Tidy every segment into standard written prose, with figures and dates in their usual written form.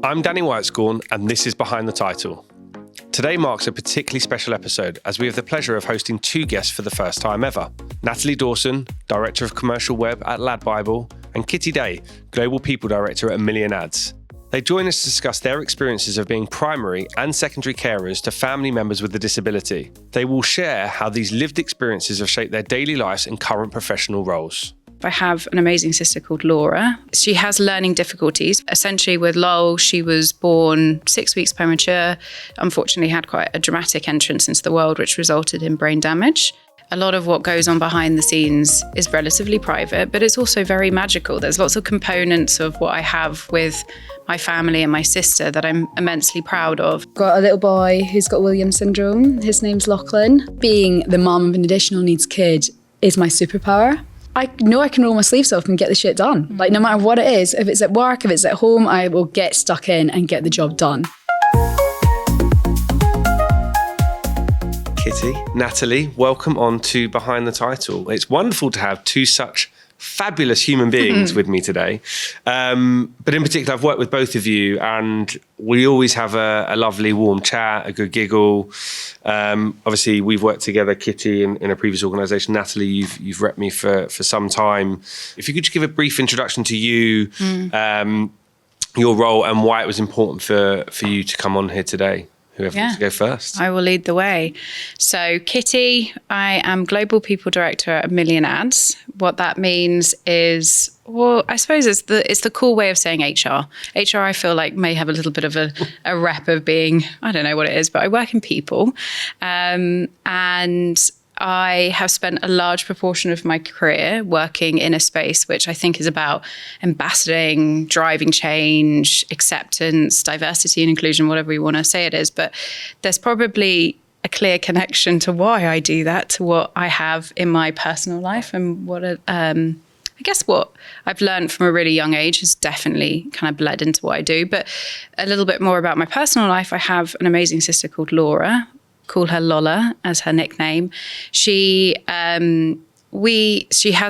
I'm Danny Whitescorn, and this is Behind the Title. Today marks a particularly special episode as we have the pleasure of hosting two guests for the first time ever. Natalie Dawson, Director of Commercial Web at Lad Bible, and Kitty Day, Global People Director at A Million Ads. They join us to discuss their experiences of being primary and secondary carers to family members with a disability. They will share how these lived experiences have shaped their daily lives and current professional roles. I have an amazing sister called Laura. She has learning difficulties. Essentially with Lowell, she was born 6 weeks premature, unfortunately had quite a dramatic entrance into the world, which resulted in brain damage. A lot of what goes on behind the scenes is relatively private, but it's also very magical. There's lots of components of what I have with my family and my sister that I'm immensely proud of. Got a little boy who's got Williams syndrome. His name's Lachlan. Being the mum of an additional needs kid is my superpower. I know I can roll my sleeves up and get the shit done. Like no matter what it is, if it's at work, if it's at home, I will get stuck in and get the job done. Kitty, Natalie, welcome on to Behind the Title. It's wonderful to have two such fabulous human beings with me today. But in particular, I've worked with both of you and we always have a lovely warm chat, a good giggle. Obviously, we've worked together, Kitty, in a previous organisation. Natalie, you've repped me for some time. If you could just give a brief introduction to you, your role and why it was important for you to come on here today. Whoever wants to go first. I will lead the way. So Kitty, I am Global People Director at A Million Ads. What that means is, well, I suppose it's the cool way of saying HR. HR, I feel like, may have a little bit of a rep of being, I don't know what it is, but I work in people. And I have spent a large proportion of my career working in a space which I think is about ambassading, driving change, acceptance, diversity and inclusion, whatever you want to say it is. But there's probably a clear connection to why I do that, to what I have in my personal life and what I guess what I've learned from a really young age has definitely kind of bled into what I do. But a little bit more about my personal life. I have an amazing sister called Laura. Call her Lola as her nickname. She has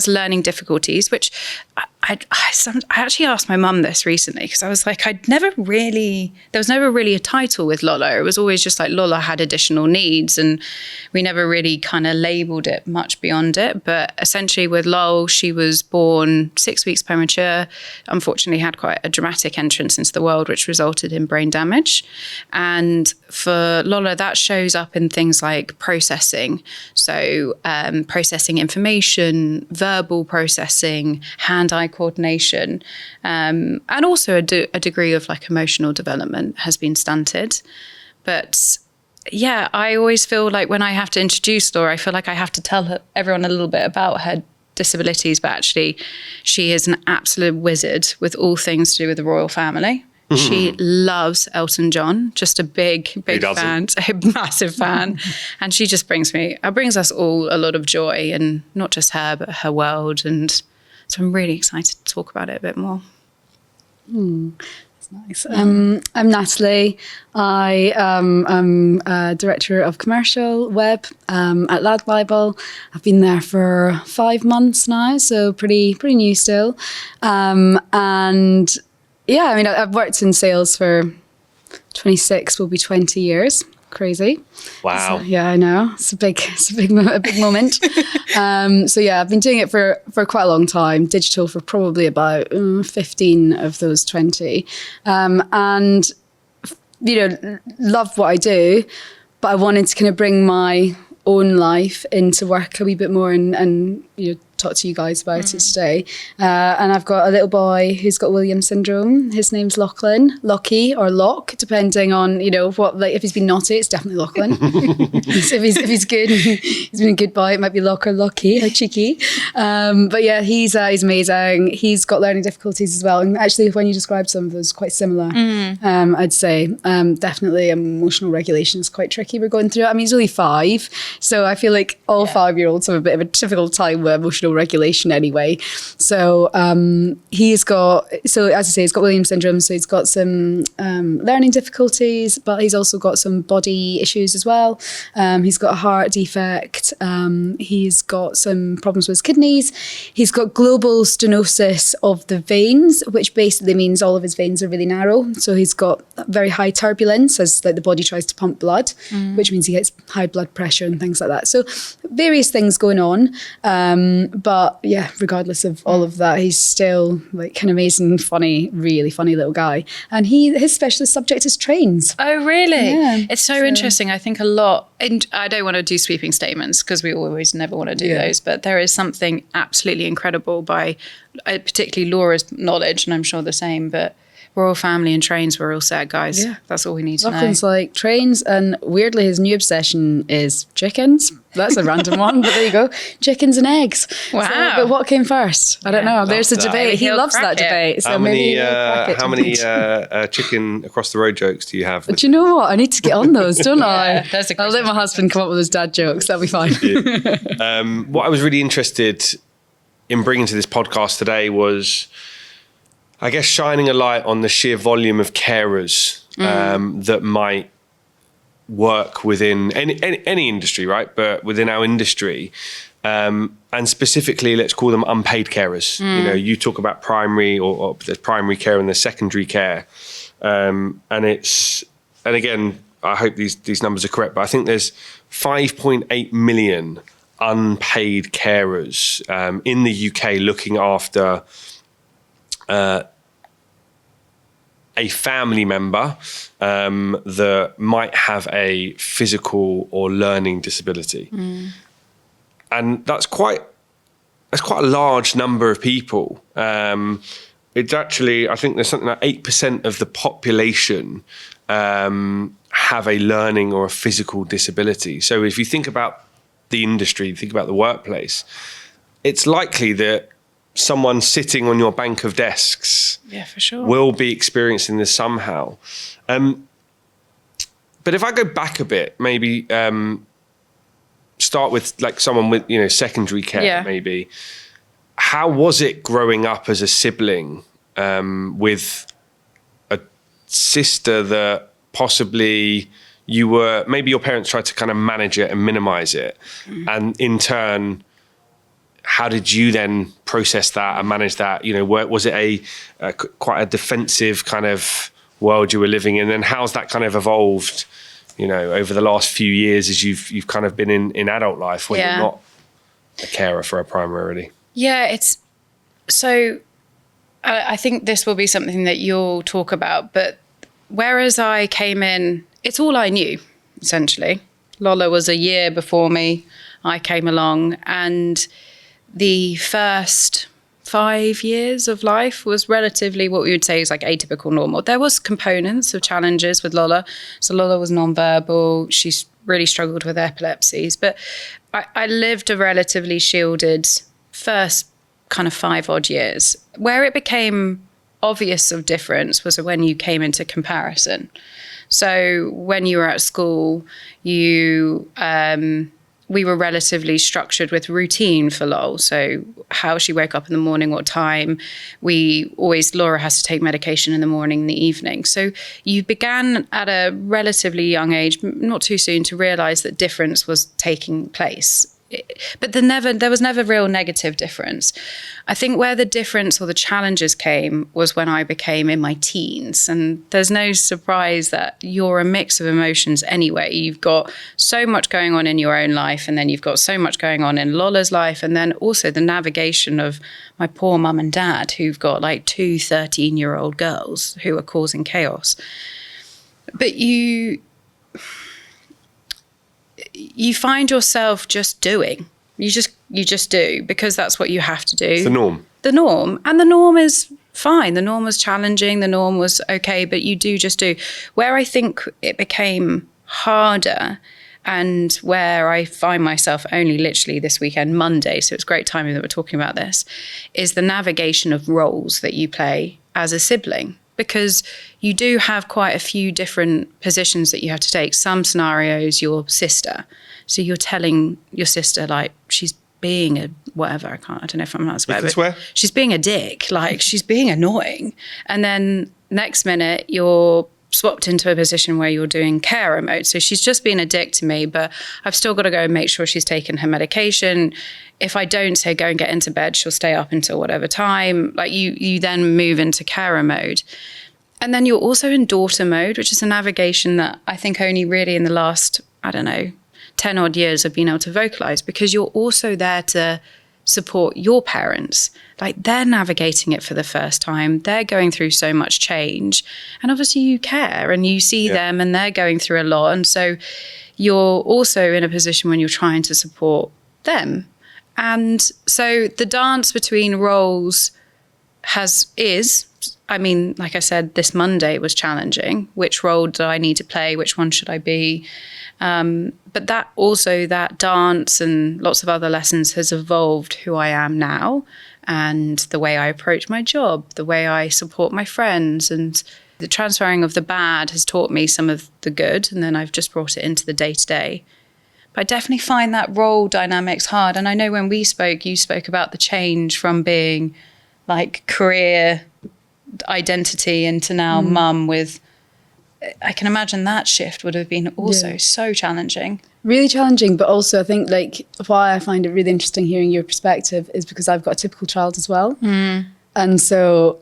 learning difficulties, which I actually asked my mum this recently because I was like, there was never really a title with Lola. It was always just like Lola had additional needs and we never really kind of labelled it much beyond it. But essentially with Lowell, she was born 6 weeks premature, unfortunately had quite a dramatic entrance into the world, which resulted in brain damage. And for Lola, that shows up in things like processing. So processing information, verbal processing, hand-eye coordination, and also a degree of like emotional development has been stunted. But yeah, I always feel like when I have to introduce Laura, I feel like I have to tell everyone a little bit about her disabilities, but actually she is an absolute wizard with all things to do with the royal family. She loves Elton John, just a big fan, a massive fan. And she just brings us all a lot of joy, and not just her, but her world. And so I'm really excited to talk about it a bit more. That's nice. I'm Natalie. I am Director of Commercial Web at Lad Bible. I've been there for 5 months now, so pretty new still. And yeah, I mean, I've worked in sales for 26, will be 20 years. Crazy. Wow. So, yeah, I know. It's a big moment. So yeah, I've been doing it for quite a long time. Digital for probably about 15 of those 20. And, love what I do, but I wanted to kind of bring my own life into work a wee bit more and talk to you guys about it today. And I've got a little boy who's got Williams syndrome. His name's Lachlan, Lockie or Lock, depending on, what, like if he's been naughty, it's definitely Lachlan. if he's good, he's been a good boy, it might be Lock or Lockie, how cheeky. But yeah, he's amazing. He's got learning difficulties as well. And actually, when you described some of those, quite similar, I'd say. Definitely emotional regulation is quite tricky. We're going through it. I mean, he's only 5. So I feel like all 5-year-olds have a bit of a difficult time with emotional no regulation anyway. So as I say, he's got Williams syndrome, so he's got some learning difficulties, but he's also got some body issues as well. He's got a heart defect. He's got some problems with his kidneys. He's got global stenosis of the veins, which basically means all of his veins are really narrow. So he's got very high turbulence as like the body tries to pump blood, which means he gets high blood pressure and things like that. So various things going on. But yeah, regardless of all of that, he's still like an amazing, funny, really funny little guy. And his specialist subject is trains. Oh, really? Yeah. It's so interesting. I think a lot, and I don't want to do sweeping statements because we always never want to do those, but there is something absolutely incredible by particularly Laura's knowledge, and I'm sure the same, but Royal Family and trains, we're all set, guys. Yeah. That's all we need to know. Lachlan's like trains, and weirdly his new obsession is chickens. That's a random one, but there you go. Chickens and eggs. Wow. So, but what came first? I don't know. There's a debate. He loves that debate. So how many maybe chicken across the road jokes do you have? Do you know what? I need to get on those, don't I? That's a I'll let my husband come up with his dad jokes. That'll be fine. What I was really interested in bringing to this podcast today was, I guess, shining a light on the sheer volume of carers that might work within any industry, right? But within our industry, and specifically, let's call them unpaid carers. You know, you talk about primary or there's primary care and there's secondary care, and again, I hope these numbers are correct, but I think there's 5.8 million unpaid carers in the UK looking after a family member that might have a physical or learning disability. And that's quite a large number of people. It's actually, I think there's something like 8% of the population have a learning or a physical disability. So if you think about the industry, think about the workplace, it's likely that someone sitting on your bank of desks for sure will be experiencing this somehow. But if I go back a bit, maybe start with like someone with, secondary care, maybe. How was it growing up as a sibling with a sister that possibly maybe your parents tried to kind of manage it and minimize it, and in turn, how did you then process that and manage that? Was it quite a defensive kind of world you were living in? And how's that kind of evolved, over the last few years as you've kind of been in adult life when you're not a carer for a primary already? Yeah, it's so. I think this will be something that you'll talk about, but whereas I came in, it's all I knew, essentially. Lola was a year before me. I came along, and the first 5 years of life was relatively what we would say is like atypical normal. There was components of challenges with Lola. So Lola was nonverbal. She's really struggled with epilepsies. But I lived a relatively shielded first kind of 5 odd years. Where it became obvious of difference was when you came into comparison. So when you were at school, we were relatively structured with routine for Lol. So how she woke up in the morning, what time. Laura has to take medication in the morning, in the evening. So you began at a relatively young age, not too soon, to realize that difference was taking place. But there was never real negative difference. I think where the difference or the challenges came was when I became in my teens. And there's no surprise that you're a mix of emotions anyway. You've got so much going on in your own life, and then you've got so much going on in Lola's life, and then also the navigation of my poor mum and dad, who've got like 2 13-year-old girls who are causing chaos. But you find yourself just doing. You just do, because that's what you have to do. It's the norm. The norm. And the norm is fine. The norm was challenging. The norm was okay, but you just do. Where I think it became harder, and where I find myself only literally this weekend, Monday, so it's great timing that we're talking about this, is the navigation of roles that you play as a sibling. Because you do have quite a few different positions that you have to take. Some scenarios, your sister. So you're telling your sister, like, she's being a whatever. I don't know if I'm not swear, You can swear. She's being a dick. Like, she's being annoying. And then next minute you're swapped into a position where you're doing carer mode. So she's just been a dick to me, but I've still got to go and make sure she's taken her medication. If I don't say go and get into bed, she'll stay up until whatever time. Like, you then move into carer mode. And then you're also in daughter mode, which is a navigation that I think only really in the last, 10 odd years I've been able to vocalize, because you're also there to support your parents. Like, they're navigating it for the first time. They're going through so much change. And obviously you care and you see them and they're going through a lot. And so you're also in a position when you're trying to support them. And so the dance between roles like I said, this Monday was challenging. Which role do I need to play? Which one should I be? But that dance and lots of other lessons has evolved who I am now, and the way I approach my job, the way I support my friends, and the transferring of the bad has taught me some of the good, and then I've just brought it into the day-to-day. But I definitely find that role dynamics hard. And I know when we spoke, you spoke about the change from being like career identity into now mum with... I can imagine that shift would have been also so challenging. Really challenging, but also I think like why I find it really interesting hearing your perspective is because I've got a typical child as well. And so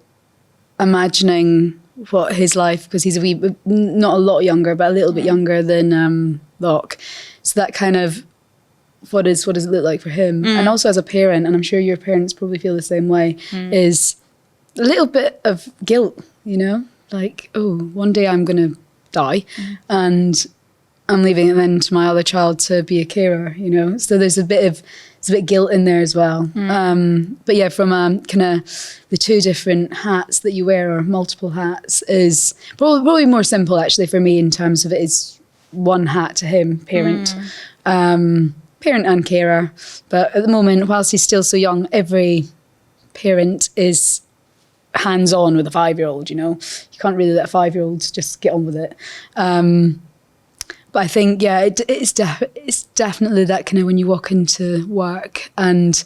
imagining what his life, because he's not a lot younger, but a little bit younger than Locke. So that kind of, what does it look like for him? And also as a parent, and I'm sure your parents probably feel the same way, is a little bit of guilt, like, oh, one day I'm going to die and I'm leaving it then to my other child to be a carer, So there's a bit of guilt in there as well. But yeah, from kind of the two different hats that you wear, or multiple hats, is probably more simple actually for me in terms of it is one hat to him, parent. Parent and carer. But at the moment, whilst he's still so young, every parent is hands-on with a 5-year-old, You can't really let a 5-year-old just get on with it. But I think, it's definitely that kind of when you walk into work and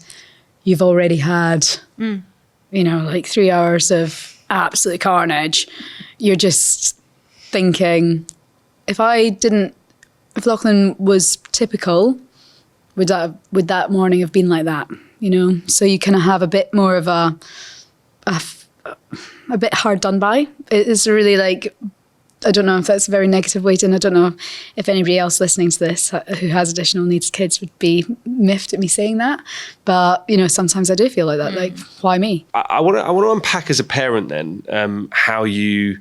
you've already had, like 3 hours of absolute carnage, you're just thinking, if Lachlan was typical, would that morning have been like that, So you kind of have a bit more of a bit hard done by. It's really like, I don't know if that's a very negative way to, and I don't know if anybody else listening to this who has additional needs kids would be miffed at me saying that. But, sometimes I do feel like that, like, why me? I want to unpack as a parent then, how you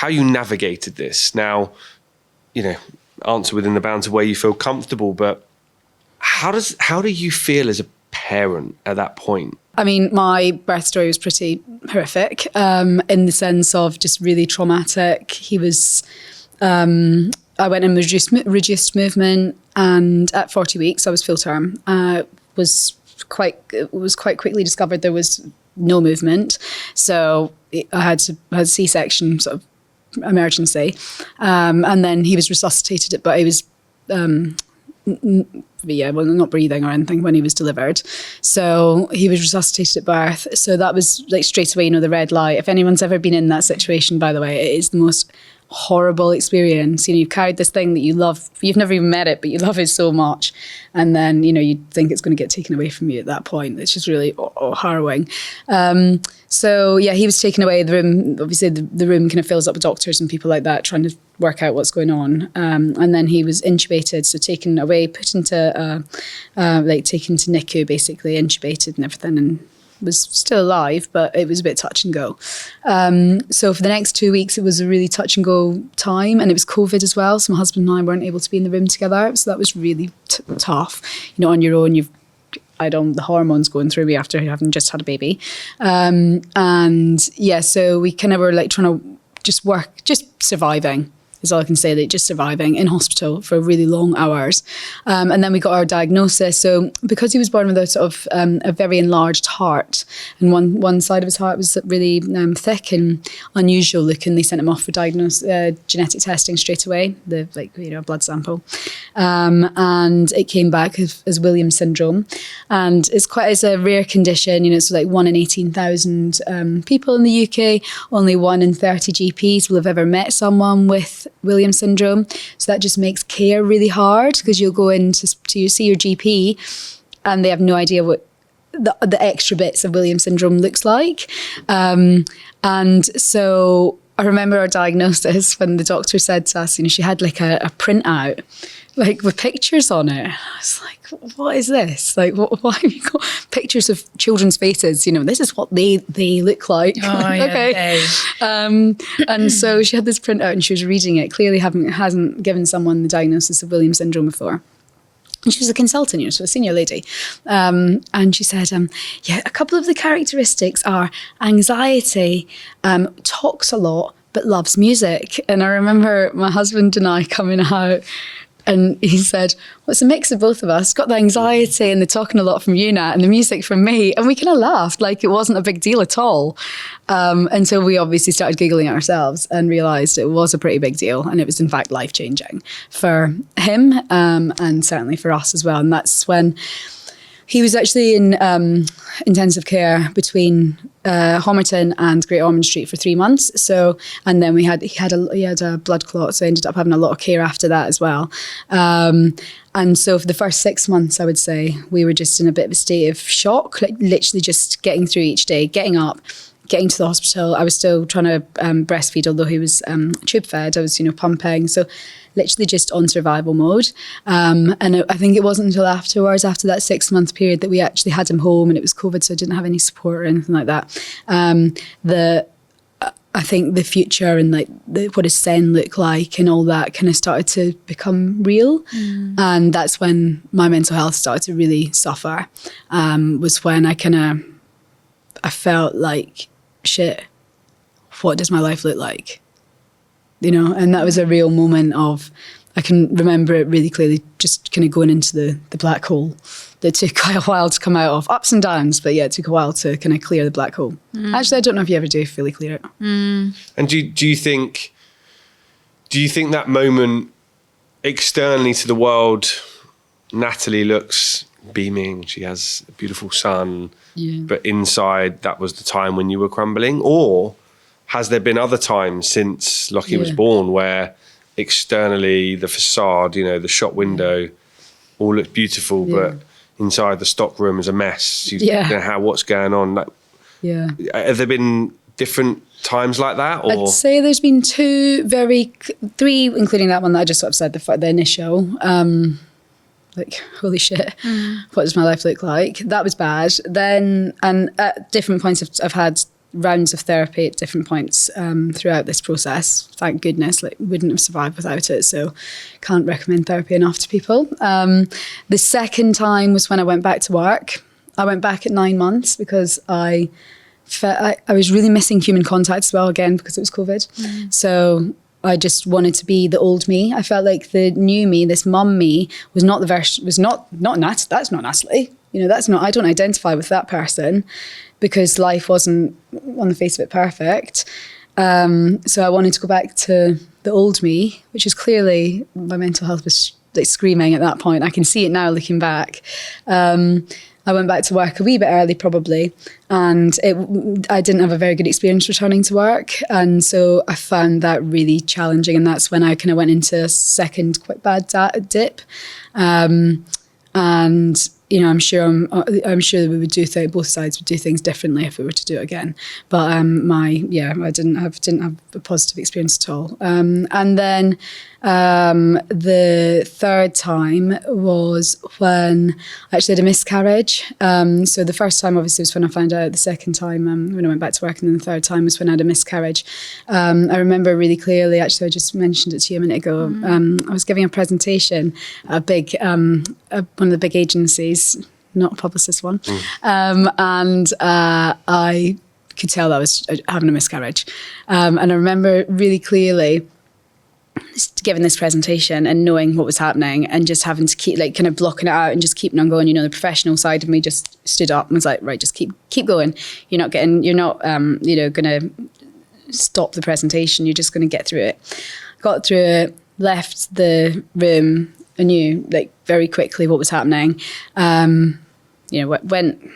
navigated this. Now, answer within the bounds of where you feel comfortable, but how do you feel as a parent at that point? I mean, my birth story was pretty horrific in the sense of just really traumatic. He was, I went in reduced movement, and at 40 weeks, I was full term. It was quite quickly discovered there was no movement. So I had a C-section sort of emergency. And then he was resuscitated, but he was, not breathing or anything when he was delivered. So he was resuscitated at birth. So that was like straight away, the red light. If anyone's ever been in that situation, by the way, it is the most horrible experience. You've carried this thing that you love. You've never even met it, but you love it so much. And then, you think it's going to get taken away from you at that point. It's just really harrowing. So yeah, he was taken away. The room, obviously the room kind of fills up with doctors and people like that trying to work out what's going on. And then he was intubated, so taken away, put into, taken to NICU, basically intubated and everything, and was still alive, but it was a bit touch and go. So for the next 2 weeks, it was a really touch and go time, and it was COVID as well. So my husband and I weren't able to be in the room together. So that was really tough. On your own, the hormones going through me after having just had a baby. So we kind of were like trying to just surviving. is all I can say. Like just surviving in hospital for really long hours. And then we got our diagnosis. So because he was born with a sort of a very enlarged heart, and one side of his heart was really thick and unusual looking, they sent him off for genetic testing straight away, a blood sample. And it came back as Williams syndrome. And it's a rare condition, it's like 1 in 18,000 people in the UK. Only 1 in 30 GPs will have ever met someone with Williams syndrome. So that just makes care really hard, because you'll go in to see your GP and they have no idea what the extra bits of Williams syndrome looks like. And so I remember our diagnosis when the doctor said to us, she had like a printout, like with pictures on it. I was like, what is this? Like, why have you got pictures of children's faces? This is what they look like. Oh, okay. And so she had this printout and she was reading it. Clearly hasn't given someone the diagnosis of Williams syndrome before. And she was a consultant, so a senior lady. And she said, a couple of the characteristics are anxiety, talks a lot, but loves music. And I remember my husband and I coming out, and he said, well, it's a mix of both of us. Got the anxiety and the talking a lot from you, Nat, and the music from me. And we kind of laughed like it wasn't a big deal at all. Until we obviously started Googling it ourselves and realised it was a pretty big deal. And it was in fact life-changing for him and certainly for us as well. And that's when he was actually in intensive care between Homerton and Great Ormond Street for 3 months. So, and then he had a blood clot, so I ended up having a lot of care after that as well. And so for the first 6 months, I would say we were just in a bit of a state of shock, like literally just getting through each day, getting up, getting to the hospital. I was still trying to breastfeed, although he was tube fed. I was, pumping. So literally just on survival mode. And I think it wasn't until afterwards, after that 6 month period, that we actually had him home, and it was COVID, so I didn't have any support or anything like that. I think the future and what his sen looked like and all that kind of started to become real. And that's when my mental health started to really suffer, was when I felt like, shit, what does my life look like? And that was a real moment of, I can remember it really clearly, just kind of going into the black hole that took quite a while to come out of, ups and downs, but yeah, it took a while to kind of clear the black hole. Actually, I don't know if you ever do fully clear it. And do you think that moment externally to the world, Natalie looks beaming, she has a beautiful son, but inside that was the time when you were crumbling? Or has there been other times since Lockie was born where externally the facade, the shop window all looks beautiful, but inside the stock room is a mess? You don't know what's going on. Have there been different times like that? Or? I'd say there's been three, including that one that I just sort of said, the initial, holy shit, what does my life look like? That was bad. Then, and at different points I've had rounds of therapy at different points throughout this process. Thank goodness, wouldn't have survived without it. So can't recommend therapy enough to people. The second time was when I went back to work. I went back at 9 months because I was really missing human contact as well, again, because it was COVID. So I just wanted to be the old me. I felt like the new me, this mum me, was not Nat. That's not Natalie. That's not, I don't identify with that person, because life wasn't on the face of it perfect. So I wanted to go back to the old me, which is clearly, my mental health was screaming at that point. I can see it now looking back. I went back to work a wee bit early probably, and I didn't have a very good experience returning to work. And so I found that really challenging, and that's when I kind of went into a second quite bad dip. And I'm sure that we would do both sides would do things differently if we were to do it again. But I didn't have a positive experience at all. And then the third time was when I actually had a miscarriage. So the first time obviously was when I found out. The second time when I went back to work, and then the third time was when I had a miscarriage. I remember really clearly. Actually, I just mentioned it to you a minute ago. I was giving a presentation at one of the big agencies, not a publicist one, and I could tell that I was having a miscarriage. And I remember really clearly giving this presentation and knowing what was happening and just having to keep like kind of blocking it out and just keeping on going. You know, the professional side of me just stood up and was like, right, just keep going. You're not going to stop the presentation. You're just going to get through it. Got through it, left the room. I knew like very quickly what was happening. Went,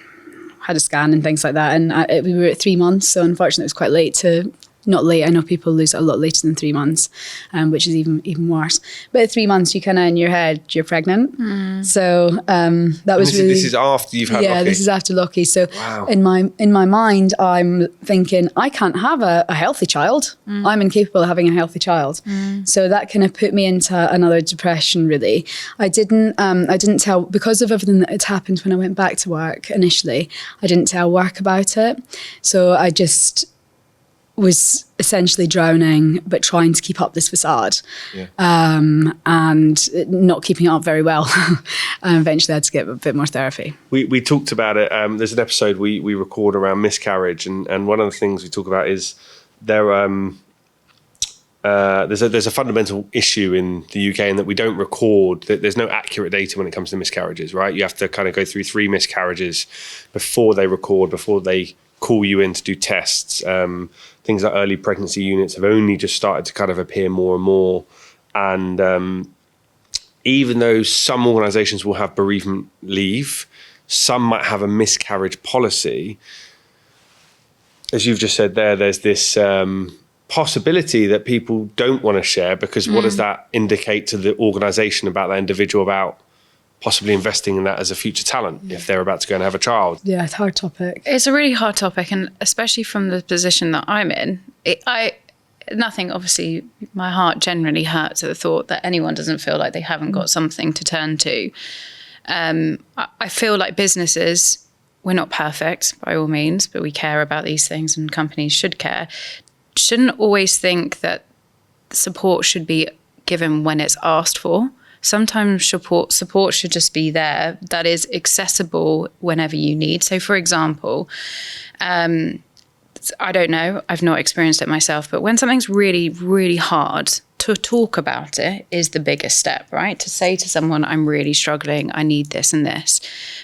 had a scan and things like that. And we were at 3 months. So unfortunately it was quite late not late. I know people lose it a lot later than 3 months, which is even worse. But at 3 months, you kind of in your head, you're pregnant. So that was really. This is after you've had Lockie. Yeah, this is after Lockie. So wow. in my mind, I'm thinking I can't have a healthy child. I'm incapable of having a healthy child. So that kind of put me into another depression. Really, I didn't tell, because of everything that had happened when I went back to work initially. I didn't tell work about it. So I just was essentially drowning, but trying to keep up this facade, and not keeping it up very well. And eventually I had to get a bit more therapy. We talked about it. There's an episode we record around miscarriage, and one of the things we talk about is there's a fundamental issue in the UK in that we don't record, that there's no accurate data when it comes to miscarriages, right? You have to kind of go through 3 miscarriages before they call you in to do tests. Things like early pregnancy units have only just started to kind of appear more and more. And even though some organisations will have bereavement leave, some might have a miscarriage policy. As you've just said there's this possibility that people don't want to share, because what does that indicate to the organisation about that individual, about possibly investing in that as a future talent if they're about to go and have a child? Yeah, it's a hard topic. It's a really hard topic, and especially from the position that I'm in, nothing, obviously, my heart generally hurts at the thought that anyone doesn't feel like they haven't got something to turn to. I feel like businesses, we're not perfect by all means, but we care about these things, and companies should care. Shouldn't always think that support should be given when it's asked for. Sometimes support should just be there, that is accessible whenever you need. So, for example, I don't know, I've not experienced it myself, but when something's really, really hard, to talk about it is the biggest step, right? To say to someone, I'm really struggling, I need this and this.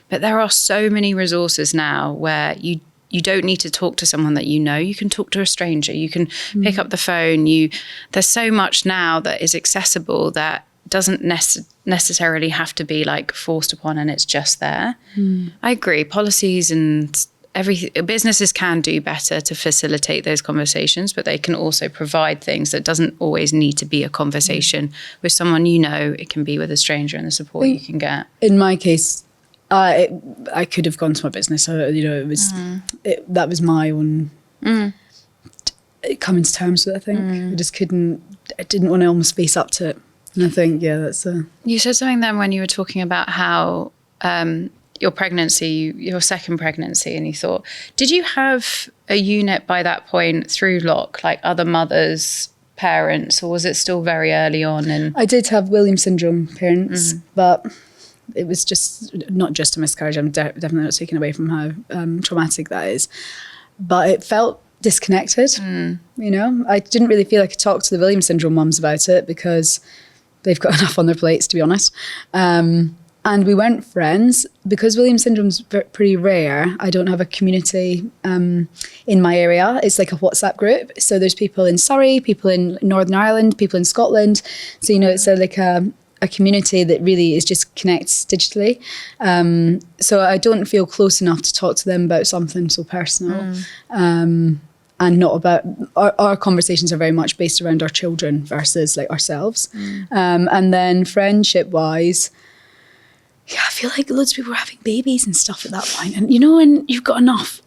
But there are so many resources now where you don't need to talk to someone that you know. You can talk to a stranger. You can pick up the phone. There's so much now that is accessible that doesn't necessarily have to be like forced upon, and it's just there. I agree. Policies and businesses can do better to facilitate those conversations, but they can also provide things that doesn't always need to be a conversation with someone you know. It can be with a stranger, and the support you can get. In my case, I could have gone to my business. It was that was my own coming to terms with it, I think. I just couldn't. I didn't want to almost face up to it. And I think, that's You said something then when you were talking about how your pregnancy, your second pregnancy, and you thought, did you have a unit by that point through Lock, like other mothers, parents, or was it still very early on? And I did have Williams syndrome parents, but it was just not just a miscarriage. I'm definitely not taking away from how traumatic that is, but it felt disconnected. I didn't really feel like I could talk to the Williams syndrome mums about it because they've got enough on their plates, to be honest. And we weren't friends because Williams syndrome's pretty rare. I don't have a community in my area. It's like a WhatsApp group. So there's people in Surrey, people in Northern Ireland, people in Scotland. So, it's like a community that really is just connects digitally. So I don't feel close enough to talk to them about something so personal. And not about, our conversations are very much based around our children versus like ourselves. And then friendship-wise, I feel like loads of people were having babies and stuff at that point. And and you've got enough,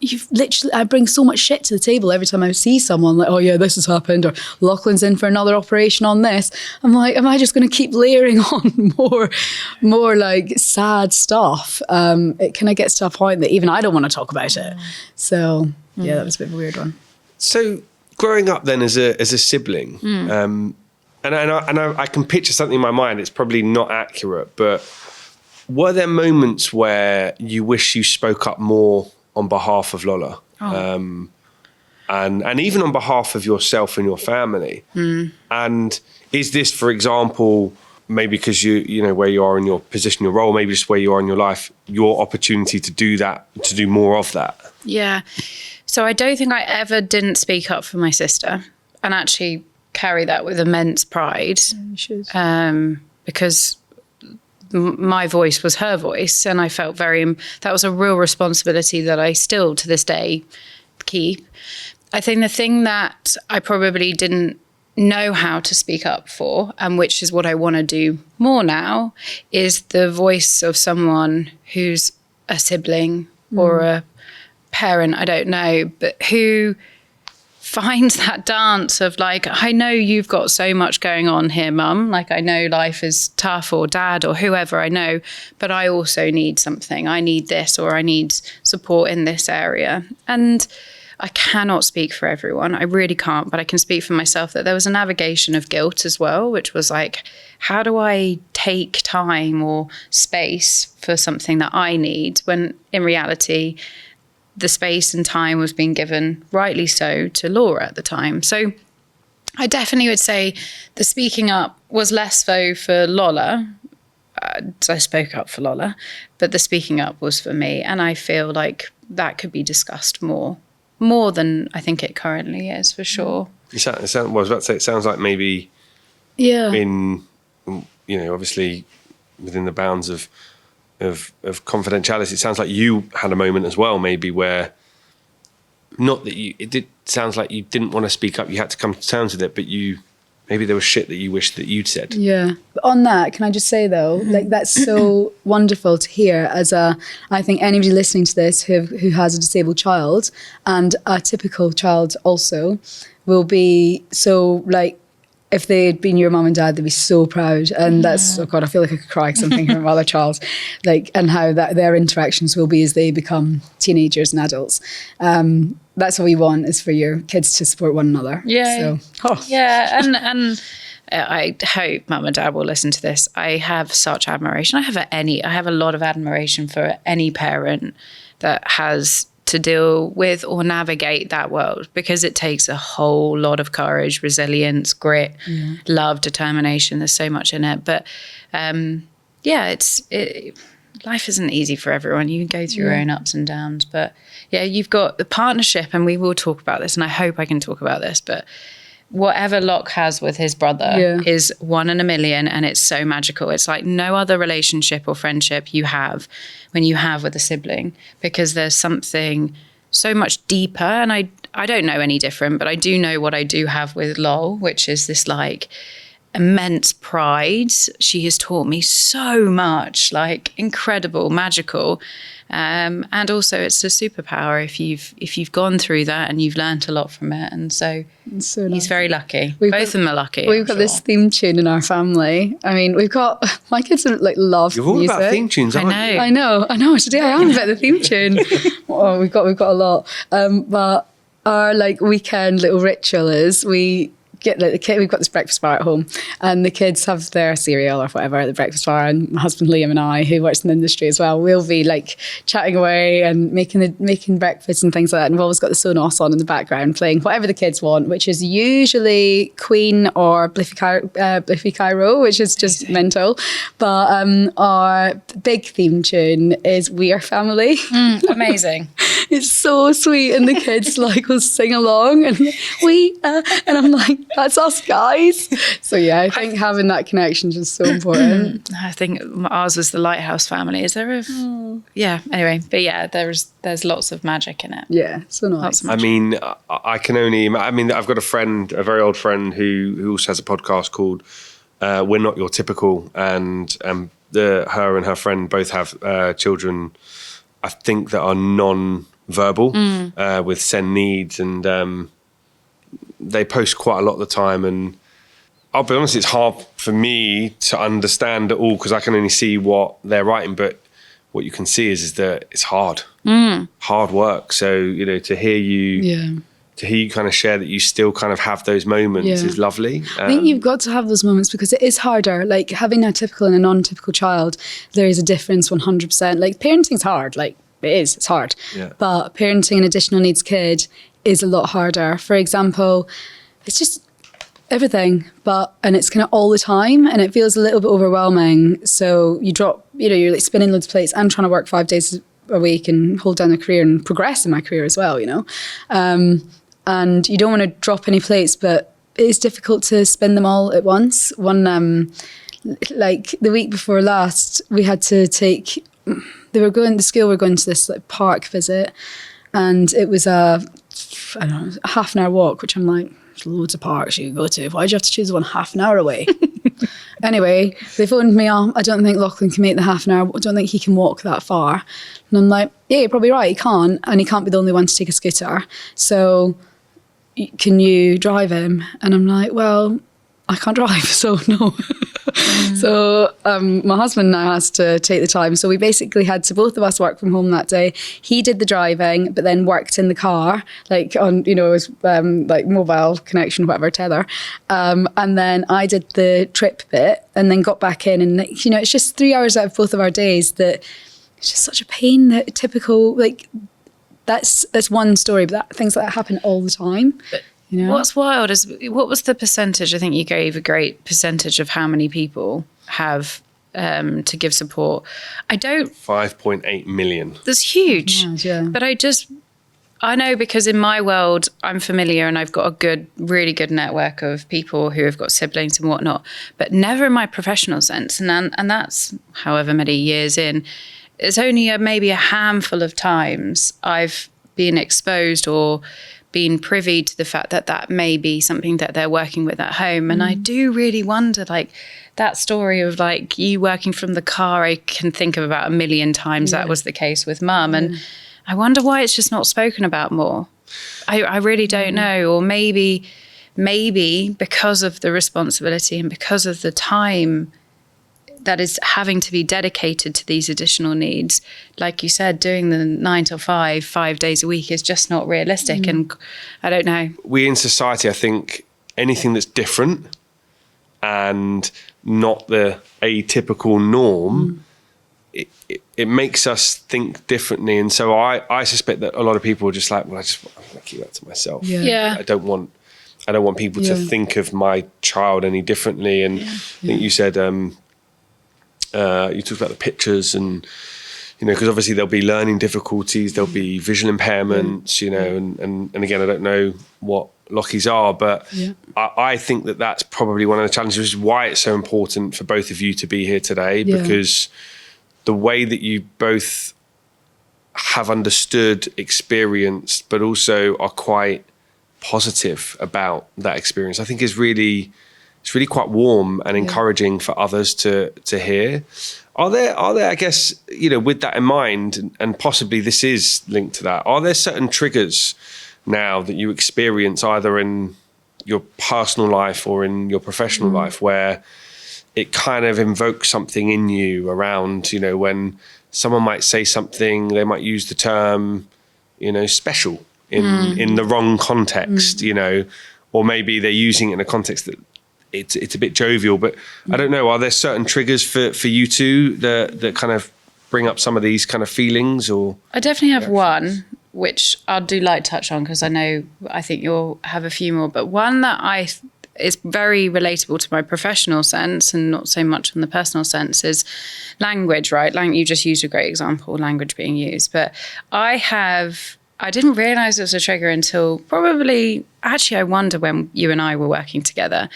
I bring so much shit to the table every time I see someone like, oh yeah, this has happened, or Lachlan's in for another operation on this. I'm like, am I just going to keep layering on more like sad stuff? It kind of gets to a point that even I don't want to talk about it. So that was a bit of a weird one. So growing up then as a sibling, and I can picture something in my mind. It's probably not accurate, but were there moments where you wish you spoke up more on behalf of Lola? and even on behalf of yourself and your family. And is this, for example, maybe because you know where you are in your position, your role, maybe just where you are in your life, your opportunity to do that, to do more of that? Yeah. So I don't think I ever didn't speak up for my sister, and actually carry that with immense pride. You should. Because my voice was her voice, and I felt that was a real responsibility that I still to this day keep. I think the thing that I probably didn't know how to speak up for, and which is what I want to do more now, is the voice of someone who's a sibling or a parent, I don't know, but who finds that dance of like, I know you've got so much going on here, mum. Like, I know life is tough, or dad, or whoever I know, but I also need something. I need this, or I need support in this area. And I cannot speak for everyone. I really can't, but I can speak for myself that there was a navigation of guilt as well, which was like, how do I take time or space for something that I need, when in reality, the space and time was being given, rightly so, to Laura at the time. So I definitely would say the speaking up was less so for Lola. I spoke up for Lola, but the speaking up was for me. And I feel like that could be discussed more than I think it currently is, for sure. I was about to say, it sounds like maybe in, you know, obviously within the bounds of confidentiality, it sounds like you had a moment as well, maybe where, not that it sounds like you didn't want to speak up, you had to come to terms with it, but maybe there was shit that you wished that you'd said. Yeah. But on that, can I just say though, like, that's so wonderful to hear I think anybody listening to this who has a disabled child, and a typical child also, will be so, like, if they'd been your mum and dad, they'd be so proud. And that's, oh God, I feel like I could cry because I'm thinking of my other child, like, and how that their interactions will be as they become teenagers and adults. That's what we want, is for your kids to support one another. Yeah. So, Yeah. And I hope mum and dad will listen to this. I have such admiration. I have a lot of admiration for any parent that has to deal with or navigate that world, because it takes a whole lot of courage, resilience, grit, love, determination. There's so much in it. But life isn't easy for everyone. You can go through your own ups and downs. But yeah, you've got the partnership, and we will talk about this, and I hope I can talk about this, but whatever Locke has with his brother is 1 in a million, and it's so magical. It's like no other relationship or friendship you have when you have with a sibling, because there's something so much deeper. And I don't know any different, but I do know what I do have with Lol, which is this like immense pride. She has taught me so much, like incredible, magical. And also it's a superpower if you've gone through that and you've learned a lot from it. And so nice. He's very lucky. Both of them are lucky. We've got this theme tune in our family. I mean, my kids are like love You're all music. about theme tunes, aren't you? I know. Today I am about the theme tune. Oh, we've got a lot. But our like weekend little ritual is we get the kid. We've got this breakfast bar at home, and the kids have their cereal or whatever at the breakfast bar. And my husband Liam and I, who works in the industry as well, we'll be like chatting away and making breakfast and things like that. And we've always got the Sonos on in the background, playing whatever the kids want, which is usually Queen or Bliffy Cairo, which is just mental. But our big theme tune is "We Are Family." Amazing. It's so sweet, and the kids like will sing along, and and I'm like, that's us guys. So yeah, I think having that connection is just so important. I think ours was the Lighthouse family. Is there yeah, anyway, but yeah, there's lots of magic in it. Yeah, so nice. I mean, I've got a very old friend who also has a podcast called We're Not Your Typical, and her and her friend both have children, I think, that are non-verbal with SEND needs, and they post quite a lot of the time. And I'll be honest, it's hard for me to understand it all because I can only see what they're writing, but what you can see is that it's hard work. So, you know, to hear you kind of share that you still kind of have those moments is lovely. I think you've got to have those moments because it is harder. Like having a typical and a non-typical child, there is a difference 100%. Like parenting's hard. Like it's hard. Yeah. But parenting an additional needs kid is a lot harder. For example, it's just everything, and it's kind of all the time, and it feels a little bit overwhelming. So you drop, you're like spinning loads of plates. I'm trying to work 5 days a week and hold down a career and progress in my career as well, and you don't want to drop any plates, but it's difficult to spin them all at once. Like the week before last, we had to the school were going to this like park visit, and it was a half an hour walk, which I'm like, there's loads of parks you can go to. Why'd you have to choose one half an hour away? Anyway, they phoned me up. I don't think Lachlan can make the half an hour. I don't think he can walk that far. And I'm like, yeah, you're probably right. He can't. And he can't be the only one to take a scooter. So can you drive him? And I'm like, well, I can't drive, so no. So my husband now has to take the time. So we basically had to both of us work from home that day. He did the driving, but then worked in the car, like on, his like mobile connection, whatever, tether. And then I did the trip bit and then got back in. And, it's just 3 hours out of both of our days that it's just such a pain that typical, like, that's one story, but things like that happen all the time. What's wild is, what was the percentage? I think you gave a great percentage of how many people have to give support. 5.8 million. That's huge. Yeah. But I know, because in my world, I'm familiar and I've got a really good network of people who have got siblings and whatnot, but never in my professional sense. And that's however many years in. It's only maybe a handful of times I've been exposed or been privy to the fact that may be something that they're working with at home. And I do really wonder, like, that story of like you working from the car, I can think of about 1 million times that was the case with mum. And I wonder why it's just not spoken about more. I really don't know. Or maybe because of the responsibility and because of the time that is having to be dedicated to these additional needs. Like you said, doing the 9 to 5 days a week is just not realistic. And I don't know. We in society, I think anything that's different and not the atypical norm, it makes us think differently. And so I suspect that a lot of people are just like, well, I'm going to keep that to myself. Yeah. I don't want people to think of my child any differently. And I think you said, you talked about the pictures and, because obviously there'll be learning difficulties, there'll be visual impairments, and again, I don't know what Lockie's are, but I think that's probably one of the challenges, which is why it's so important for both of you to be here today, because the way that you both have understood, experienced, but also are quite positive about that experience, I think it's really quite warm and encouraging for others to hear. Are there, I guess, with that in mind, and possibly this is linked to that, are there certain triggers now that you experience either in your personal life or in your professional life where it kind of invokes something in you around, when someone might say something, they might use the term, special in the wrong context, or maybe they're using it in a context that it's a bit jovial, but I don't know. Are there certain triggers for you two that kind of bring up some of these kind of feelings? Or I definitely have one, which I do like to touch on because I think you'll have a few more. But one that is very relatable to my professional sense and not so much on the personal sense is language, right? You just used a great example, language being used. But I didn't realise it was a trigger until probably, actually, I wonder when you and I were working together.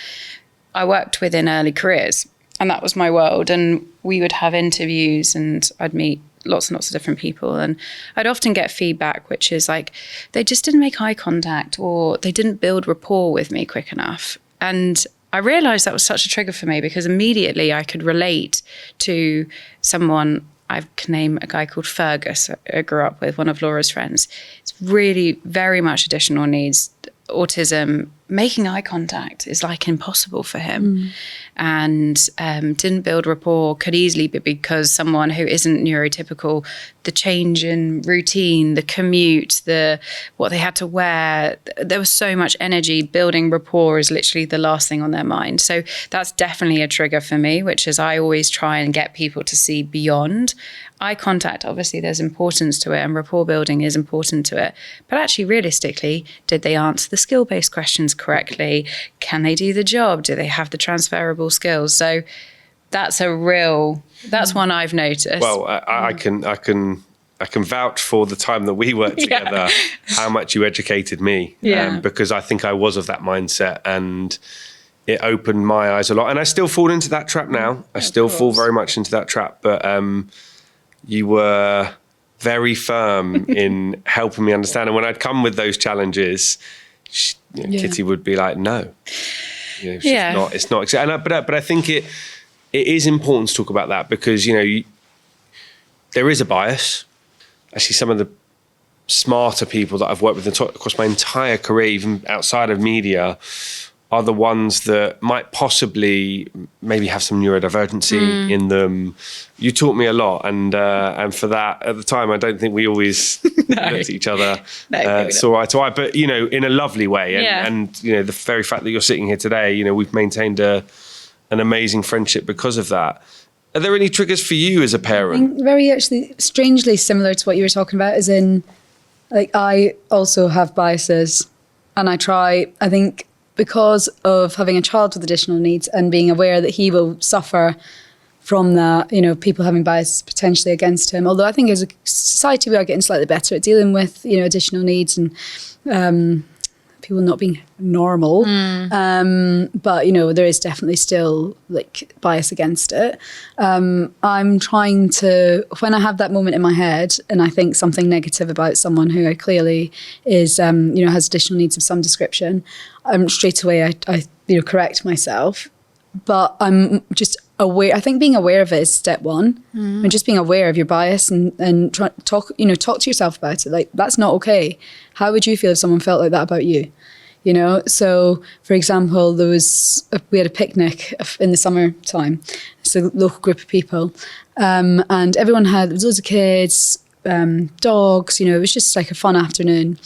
I worked within early careers and that was my world. And we would have interviews and I'd meet lots and lots of different people. And I'd often get feedback, which is like, they just didn't make eye contact or they didn't build rapport with me quick enough. And I realised that was such a trigger for me because immediately I could relate to someone. I can name a guy called Fergus I grew up with, one of Laura's friends. It's really very much additional needs, autism, making eye contact is like impossible for him, and didn't build rapport. Could easily be because someone who isn't neurotypical, the change in routine, the commute, what they had to wear, there was so much energy. Building rapport is literally the last thing on their mind. So that's definitely a trigger for me, which is I always try and get people to see beyond eye contact. Obviously there's importance to it, and rapport building is important to it, but actually realistically, did they answer the skill-based questions correctly? Can they do the job? Do they have the transferable skills? So that's one I've noticed. Well, I can vouch for the time that we worked together, how much you educated me, because I think I was of that mindset, and it opened my eyes a lot. And I still fall into that trap now. I still fall very much into that trap, but you were very firm in helping me understand. And when I'd come with those challenges, Kitty would be like, no, it's not. But I think it is important to talk about that, because, there is a bias. Actually, some of the smarter people that I've worked with across my entire career, even outside of media, are the ones that might possibly maybe have some neurodivergency in them. You taught me a lot, and for that, at the time, I don't think we always looked at each other, saw eye to eye, but in a lovely way. And the very fact that you're sitting here today, we've maintained an amazing friendship because of that. Are there any triggers for you as a parent? Very actually strangely similar to what you were talking about, as in, like, I also have biases, and I think, because of having a child with additional needs and being aware that he will suffer from that, people having bias potentially against him. Although I think as a society we are getting slightly better at dealing with, additional needs and people not being normal. But, there is definitely still like bias against it. I'm trying to, when I have that moment in my head and I think something negative about someone who clearly is, has additional needs of some description, straight away I correct myself. But I'm just aware. I think being aware of it is step one, and just being aware of your bias and talk to yourself about it. Like, that's not okay. How would you feel if someone felt like that about you? So for example, we had a picnic in the summertime. It's a local group of people, and everyone there was loads of kids, dogs. It was just like a fun afternoon.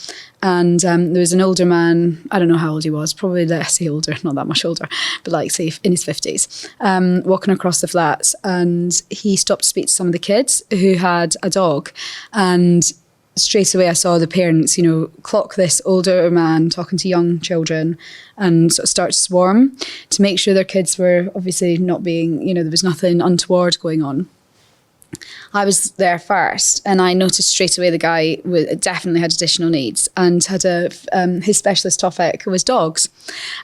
And there was an older man, I don't know how old he was, probably, I say older, not that much older, but like, say, in his 50s, walking across the flats. And he stopped to speak to some of the kids who had a dog. And straight away I saw the parents, clock this older man talking to young children and sort of start to swarm to make sure their kids were obviously not being, there was nothing untoward going on. I was there first, and I noticed straight away the guy definitely had additional needs and had his specialist topic was dogs.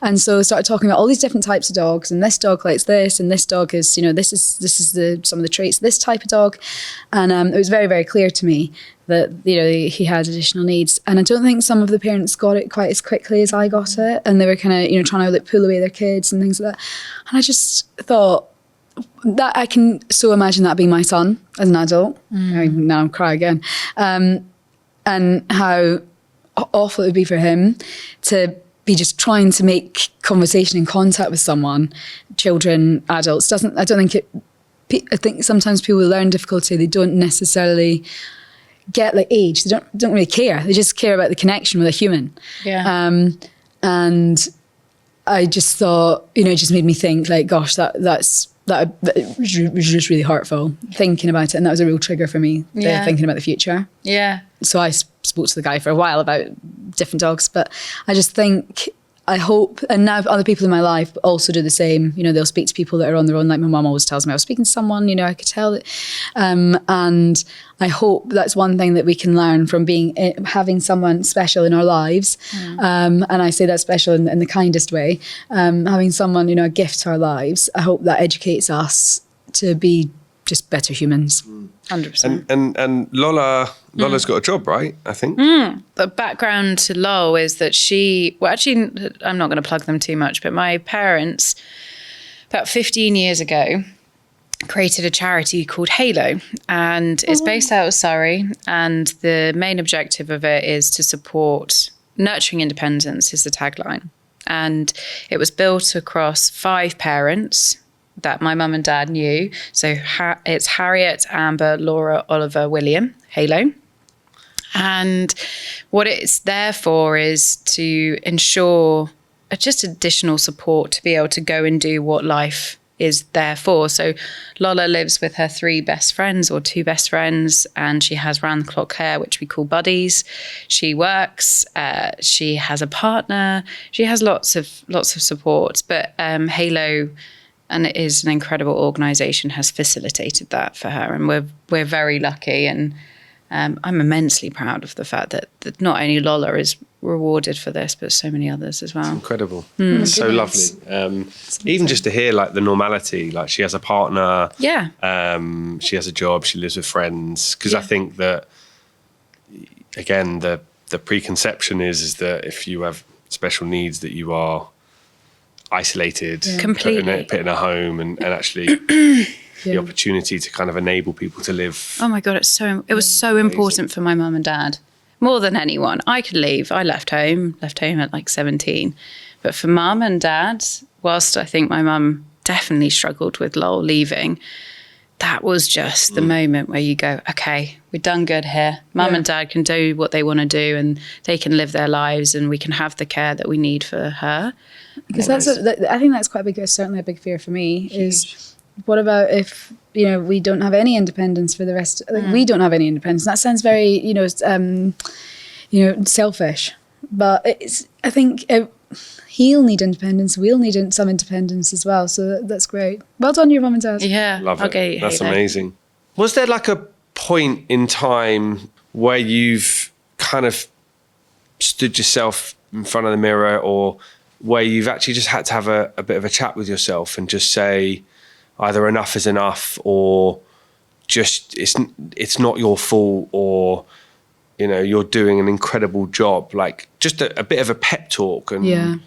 And so I started talking about all these different types of dogs, and this dog likes this, and this dog is, this is some of the traits of this type of dog. And it was very, very clear to me that, he had additional needs. And I don't think some of the parents got it quite as quickly as I got it. And they were kind of, trying to like pull away their kids and things like that. And I just thought, that I can so imagine that being my son as an adult. Now I'm crying again. And how awful it would be for him to be just trying to make conversation and contact with someone, children, adults. I think sometimes people with learning difficulty, they don't necessarily get like age. They don't really care. They just care about the connection with a human. Yeah. And I just thought, it just made me think like, gosh, that was just really hurtful thinking about it, and that was a real trigger for me. Thinking about the future. Yeah. So I spoke to the guy for a while about different dogs, but I just think, I hope, and now other people in my life also do the same. They'll speak to people that are on their own. Like my mum always tells me, I was speaking to someone, I could tell that. And I hope that's one thing that we can learn from having someone special in our lives. And I say that special in the kindest way. Having someone, a gift to our lives. I hope that educates us to be just better humans. 100%. And Lola's got a job, right? I think. The background to Lol is that actually, I'm not going to plug them too much, but my parents, about 15 years ago, created a charity called Halo, and it's based out of Surrey. And the main objective of it is to support nurturing independence is the tagline. and it was built across 5 parents that my mum and dad knew. So it's Harriet, Amber, Laura, Oliver, William, Halo. And what it's there for is to ensure just additional support to be able to go and do what life is there for. So Lola lives with her 3 best friends or 2 best friends, and she has round-the-clock care, which we call buddies. She works, she has a partner, she has lots of support. But Halo, and it is an incredible organisation, has facilitated that for her, and we're very lucky. And I'm immensely proud of the fact that not only Lola is rewarded for this, but so many others as well. It's incredible. It's so lovely. Even just to hear like the normality, like she has a partner, she has a job, she lives with friends. Because I think that, again, the preconception is that if you have special needs, that you are isolated, completely put in a home, and actually the opportunity to kind of enable people to live. Oh my God, it was so important for my mum and dad. More than anyone. I could leave. I left home at like 17. But for mum and dad, whilst I think my mum definitely struggled with Lol leaving, that was just the moment where you go, okay, we've done good here. Mum and dad can do what they want to do, and they can live their lives, and we can have the care that we need for her. Because I think that's quite certainly a big fear for me. Huge. Is what about if, we don't have any independence for the rest? Like, we don't have any independence. That sounds very, selfish. But I think he'll need independence. We'll need some independence as well. So that's great. Well done, your mum and dad. Yeah, love it. That's amazing. Was there like a point in time where you've kind of stood yourself in front of the mirror, or where you've actually just had to have a bit of a chat with yourself and just say, either enough is enough, or just it's not your fault, or you're doing an incredible job, like just a bit of a pep talk, and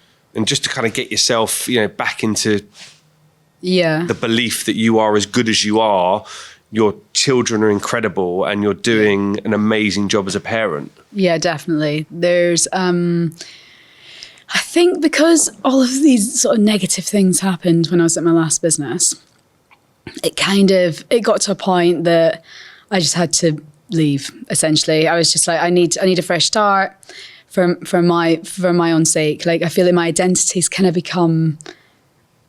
just to kind of get yourself back into the belief that you are as good as you are, your children are incredible, and you're doing an amazing job as a parent. Yeah, definitely. There's I think because all of these sort of negative things happened when I was at my last business, it got to a point that I just had to leave. Essentially, I was just like, I need a fresh start for my own sake. Like, I feel like my identity's kind of become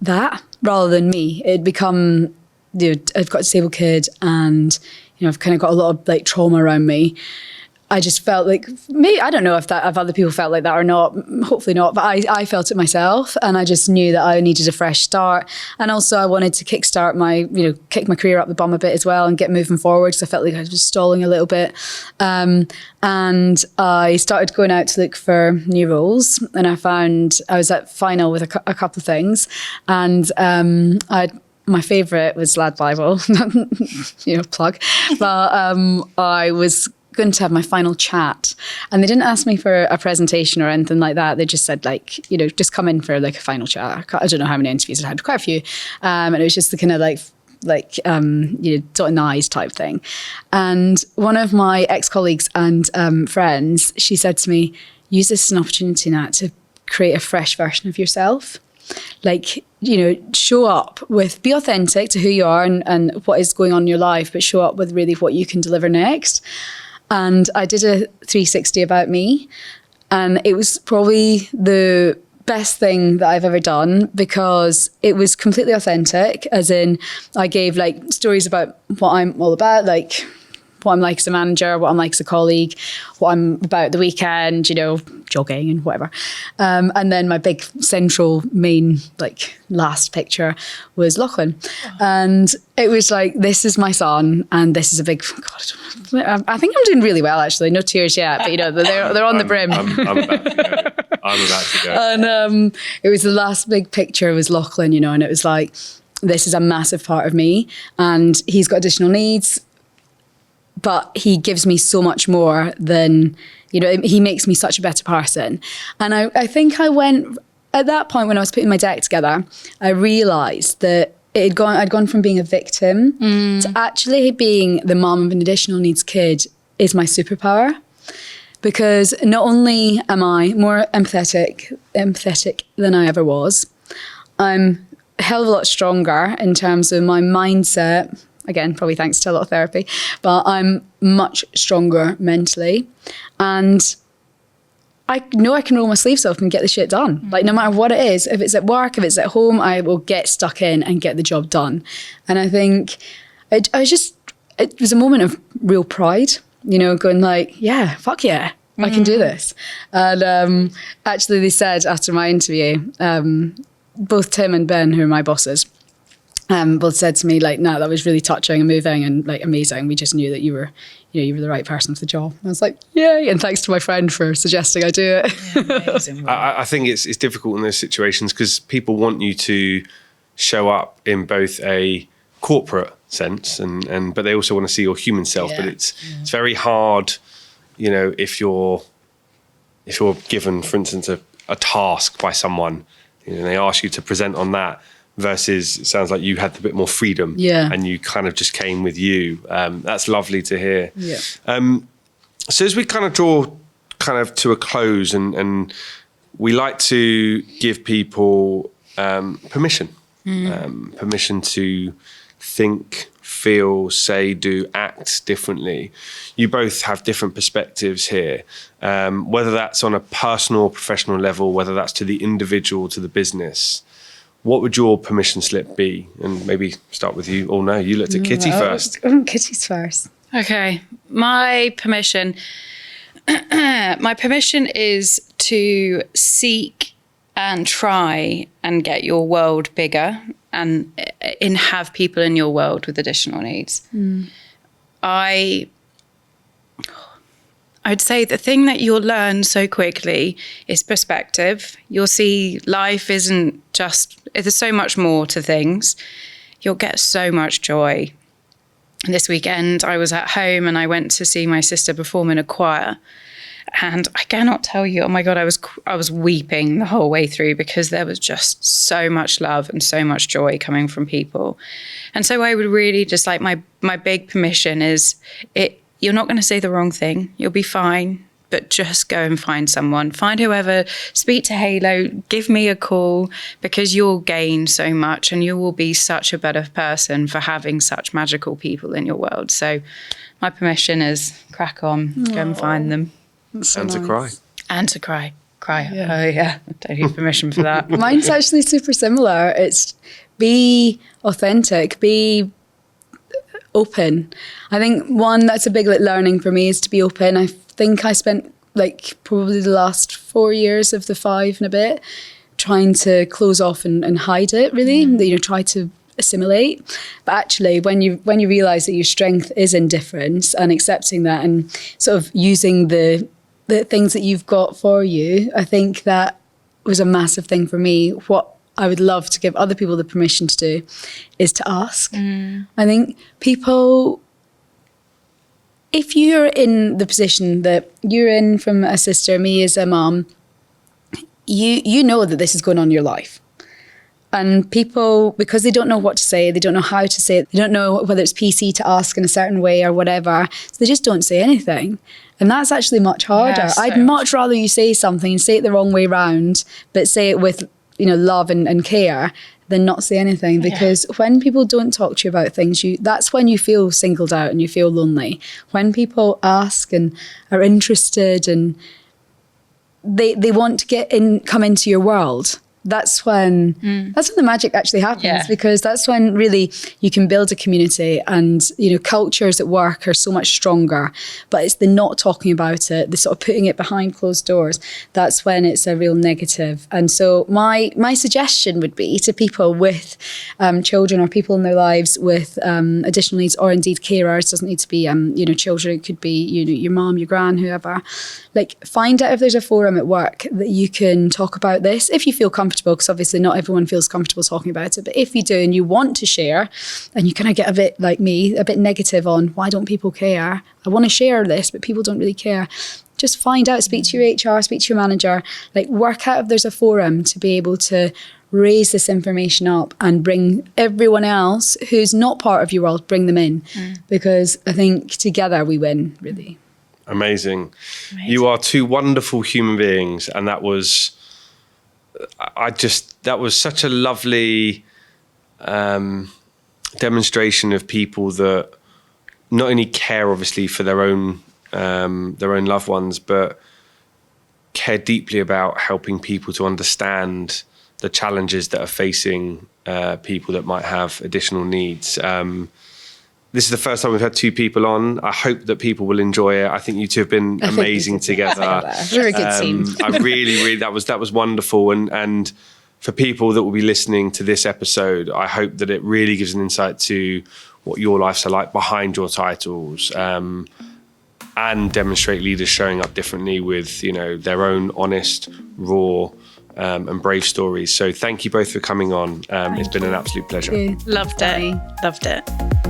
that rather than me. It'd become, I've got a disabled kid, and I've kind of got a lot of like trauma around me. I just felt like, maybe, I don't know if other people felt like that or not, hopefully not, but I felt it myself, and I just knew that I needed a fresh start. And also I wanted to kickstart kick my career up the bum a bit as well and get moving forward, because I felt like I was just stalling a little bit. And I started going out to look for new roles, and I was at final with a couple of things, and my favourite was Lad Bible, plug, but I was going to have my final chat, and they didn't ask me for a presentation or anything like that. They just said, just come in for like a final chat. I don't know how many interviews I had, quite a few, and it was just the kind of dotting the I's type thing. And one of my ex-colleagues and friends, she said to me, use this as an opportunity, Nat, to create a fresh version of yourself. Show up be authentic to who you are and what is going on in your life, but show up with really what you can deliver next. And I did a 360 about me, and it was probably the best thing that I've ever done, because it was completely authentic, as in I gave stories about what I'm all about, what I'm like as a manager, what I'm like as a colleague, what I'm about the weekend, jogging and whatever. And then my big central main, last picture was Lachlan. And it was this is my son, and this is a big, God, I think I'm doing really well, actually. No tears yet, but they're on the brim. I'm about to go. I'm about to go. And it was the last big picture was Lachlan, and it was this is a massive part of me, and he's got additional needs, but he gives me so much more than, he makes me such a better person. And I think I went, at that point when I was putting my deck together, I realised that I'd gone from being a victim to actually being the mum of an additional needs kid is my superpower. because not only am I more empathetic than I ever was, I'm a hell of a lot stronger in terms of my mindset. Again, probably thanks to a lot of therapy, but I'm much stronger mentally. And I know I can roll my sleeves up and get the shit done. Like, no matter what it is, if it's at work, if it's at home, I will get stuck in and get the job done. And I think it was a moment of real pride, you know, going like, yeah, fuck yeah, I can do this. And actually they said after my interview, both Tim and Ben, who are my bosses, both said to me like, no, that was really touching and moving and like amazing. We just knew that you were the right person for the job. And I was like, yay. And thanks to my friend for suggesting I do it. Yeah, amazing. I think it's difficult in those situations because people want you to show up in both a corporate sense but they also want to see your human self. Yeah. But it's very hard, you know, if you're given, for instance, a task by someone, you know, they ask you to present on that, versus it sounds like you had a bit more freedom, and you kind of just came with you. That's lovely to hear. Yeah. So as we kind of draw kind of to a close, and we like to give people permission to think, feel, say, do, act differently. You both have different perspectives here, whether that's on a personal or professional level, whether that's to the individual, to the business. What would your permission slip be? And maybe start with you. Oh no, you looked at Kitty first. Kitty's first. Okay, my permission is to seek and try and get your world bigger and have people in your world with additional needs. I'd say the thing that you'll learn so quickly is perspective. You'll see life isn't just, there's so much more to things. You'll get so much joy. This weekend I was at home and I went to see my sister perform in a choir. And I cannot tell you, oh my God, I was weeping the whole way through because there was just so much love and so much joy coming from people. And so I would really just like, my big permission is you're not going to say the wrong thing. You'll be fine, but just go and find someone. Find whoever, speak to Halo, give me a call, because you'll gain so much and you will be such a better person for having such magical people in your world. So my permission is crack on, go and find them. So And nice. to cry. And to cry. Yeah. Oh yeah, don't need permission for that. Mine's actually super similar. It's be authentic, be open. I think one that's a big learning for me is to be open. I think I spent like probably the last 4 years of the 5 and a bit trying to close off and hide it, really. You know, try to assimilate. But actually when you realize that your strength is in difference and accepting that and sort of using the things that you've got for you, I think that was a massive thing for me. What I would love to give other people the permission to do is to ask. I think people, if you're in the position that you're in from a sister, me as a mum, you know that this is going on in your life. And people, because they don't know what to say, they don't know how to say it, they don't know whether it's PC to ask in a certain way or whatever, so they just don't say anything. And that's actually much harder. Yeah, so I'd much rather you say something and say it the wrong way round, but say it with, you know, love and care, than not say anything. Because when people don't talk to you about things, that's when you feel singled out and you feel lonely. When people ask and are interested and they want to come into your world, that's when the magic actually happens, because that's when really you can build a community. And, you know, cultures at work are so much stronger, but it's the not talking about it, the sort of putting it behind closed doors. That's when it's a real negative. And so my suggestion would be to people with children or people in their lives with additional needs, or indeed carers, doesn't need to be, you know, children. It could be, you know, your mom, your gran, whoever. Like, find out if there's a forum at work that you can talk about this, if you feel comfortable, because obviously not everyone feels comfortable talking about it. But if you do and you want to share, and you kind of get a bit like me, a bit negative on why don't people care? I want to share this, but people don't really care. Just find out, speak to your HR, speak to your manager, like work out if there's a forum to be able to raise this information up and bring everyone else who's not part of your world, bring them in. Because I think together we win, really. Amazing. You are two wonderful human beings, and that was such a lovely demonstration of people that not only care obviously for their own loved ones, but care deeply about helping people to understand the challenges that are facing people that might have additional needs. This is the first time we've had two people on. I hope that people will enjoy it. I think you two have been amazing together. We're a good team. I really, that was wonderful. And for people that will be listening to this episode, I hope that it really gives an insight to what your lives are like behind your titles, and demonstrate leaders showing up differently with, their own honest, raw, and brave stories. So thank you both for coming on. It's been an absolute pleasure. Loved it.